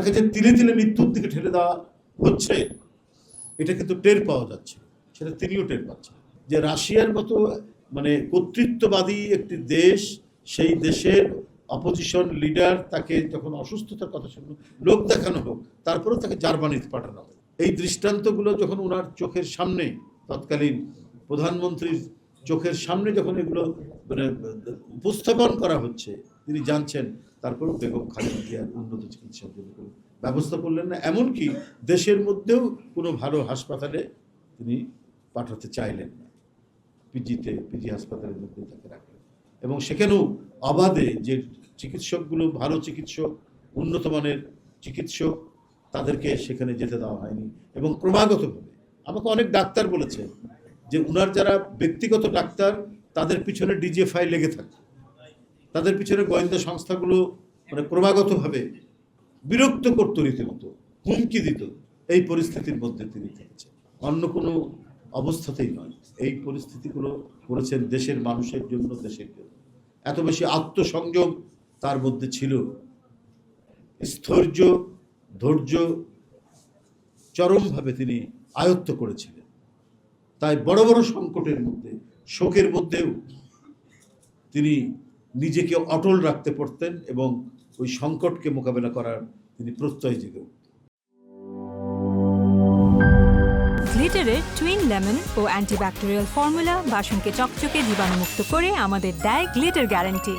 তাকে যে তিলে তিলে মৃত্যুর দিকে ঠেলে দেওয়া হচ্ছে, এটা কিন্তু টের পাওয়া যাচ্ছে, সেটা তিনিও টের পাচ্ছেন যে রাশিয়ার মতো মানে কর্তৃত্ববাদী একটি দেশ, সেই দেশের অপোজিশন লিডার তাকে যখন অসুস্থতার কথা শুনল, লোক দেখানো হোক, তারপরেও তাকে জার্মানিতে পাঠানো হবে। এই দৃষ্টান্তগুলো যখন ওনার চোখের সামনে, তৎকালীন প্রধানমন্ত্রীর চোখের সামনে যখন এগুলো মানে উপস্থাপন করা হচ্ছে, তিনি জানছেন, তারপরেও বেগম খালেদা জিয়ার উন্নত চিকিৎসার জন্য কোনো ব্যবস্থা করলেন না। এমনকি দেশের মধ্যেও কোনো ভালো হাসপাতালে তিনি পাঠাতে চাইলেন না, পিজি হাসপাতালের মধ্যে তাকে রাখলেন। এবং সেখানেও অবাধে যে চিকিৎসকগুলো ভালো চিকিৎসক, উন্নত মানের চিকিৎসক, তাদেরকে সেখানে যেতে দেওয়া হয়নি। এবং ক্রমাগতভাবে আমাকে অনেক ডাক্তার বলেছে যে উনার যারা ব্যক্তিগত ডাক্তার, তাদের পিছনে ডিজিএফআই লেগে থাকে, তাদের পিছনে গোয়েন্দা সংস্থাগুলো মানে ক্রমাগতভাবে বিরক্ত করত, রীতিমতো হুমকি দিত। এই পরিস্থিতির মধ্যে তিনি থেকেছেন, অন্য কোনো অবস্থাতেই নয়। এই পরিস্থিতিগুলো করেছেন দেশের মানুষের জন্য, দেশের জন্য। এত বেশি আত্মসংযম তার মধ্যে ছিল, স্থৈর্য, ধৈর্য চরমভাবে তিনি আয়ত্ত করেছিলেন। তাই বড় বড় সংকটের মধ্যে, শোকের মধ্যেও তিনি নিজেকে অটল রাখতে পারতেন এবং ওই সংকটকে মোকাবেলা করার তিনি প্রত্যয় জেগে উঠতেন। গ্লিটারের টুইন লেমন ও অ্যান্টিব্যাকটেরিয়াল ফর্মুলা বাসনকে চকচকে জীবাণুমুক্ত করে আমাদের দেয় গ্লিটার গ্যারান্টি।